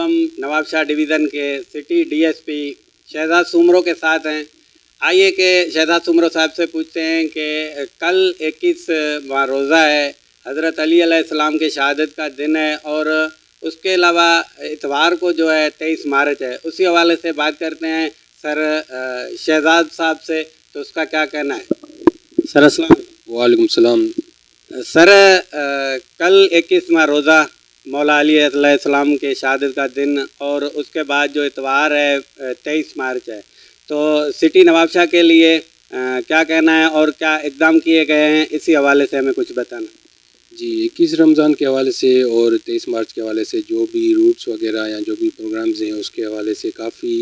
हम नवाब शाह डिवीज़न के city DSP Shahzad Soomro के साथ हैं। आइए कि शहजाद सुमरो साहब से पूछते हैं कि कल 21वां रोज़ा है, हज़रत अली अलैहिस्सलाम के शहादत का दिन है और उसके अलावा इतवार को जो है 23 मार्च है, उसी हवाले से बात करते हैं सर शहजाद साहब से, तो उसका क्या कहना है। सर अस्सलाम वालेकुम सलाम। सर कल 21वां रोज़ा मौला अली अलैहिस्सलाम के शहादत का दिन और उसके बाद जो इतवार है 23 मार्च है, तो सिटी नवाबशाह के लिए क्या कहना है और क्या इक़दाम किए गए हैं, इसी हवाले से हमें कुछ बताना। जी, 21 रमज़ान के हवाले से और 23 मार्च के हवाले से जो भी रूट्स वगैरह या जो भी प्रोग्राम्स हैं उसके हवाले से काफ़ी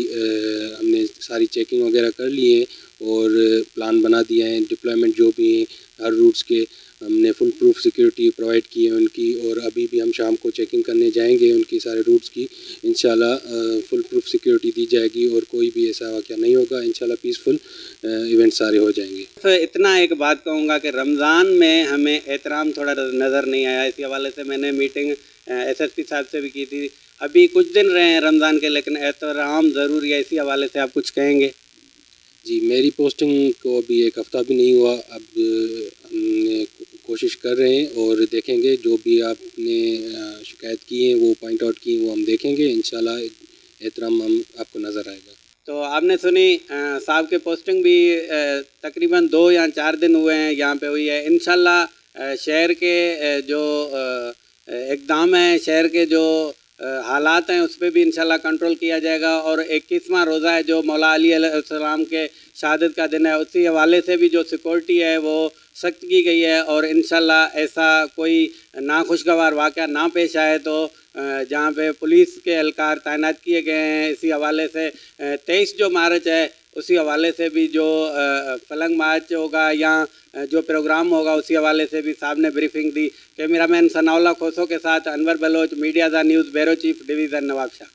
हमने सारी चेकिंग वगैरह कर ली है और प्लान बना दिया है। डिप्लॉयमेंट जो भी हैं हर रूट्स के हमने फुल प्रूफ सिक्योरिटी प्रोवाइड की है उनकी, और अभी भी हम शाम को चेकिंग करने जाएंगे उनकी सारे रूट्स की। इंशाल्लाह फुल प्रूफ सिक्योरिटी दी जाएगी और कोई भी ऐसा वाक़या नहीं होगा। इंशाल्लाह पीसफुल इवेंट सारे हो जाएंगे। तो इतना एक बात कहूँगा कि रमज़ान में हमें एहतराम थोड़ा नज़र नहीं आया, इसी हवाले से मैंने मीटिंग एसएसपी साहब से भी की थी। अभी कुछ दिन रहे हैं रमज़ान के, लेकिन एहतराम ज़रूरी है, इसी हवाले से आप कुछ कहेंगे। जी, मेरी पोस्टिंग को अभी एक हफ़्ता भी नहीं हुआ, अब हमने कोशिश कर रहे हैं और देखेंगे जो भी आपने शिकायत की है वो पॉइंट आउट की वो हम देखेंगे। इंशाल्लाह एहतराम हम आपको नज़र आएगा। तो आपने सुनी साहब के पोस्टिंग भी तकरीबन 2 या 4 दिन हुए हैं यहाँ पे हुई है। इंशाल्लाह शहर के जो इक़दाम है, शहर के जो हालात हैं उस पर भी इंशाल्लाह कंट्रोल किया जाएगा और 21वां रोज़ा है जो मौला अली अलैहिस्सलाम के शहादत का दिन है, उसी हवाले से भी जो सिक्योरिटी है वो सख्त की गई है और इंशाल्लाह ऐसा कोई नाखुशगवार वाक़या ना पेश आए तो जहाँ पे पुलिस के एहलकार तैनात किए गए हैं। इसी हवाले से 23 जो मार्च है उसी हवाले से भी जो फलंग मार्च होगा या जो प्रोग्राम होगा उसी हवाले से भी साहब ने ब्रीफिंग दी। कैमरामैन सनाउल्लाह खोसो के साथ Anwar Baloch, media the news, bureau chief division Nawabshah.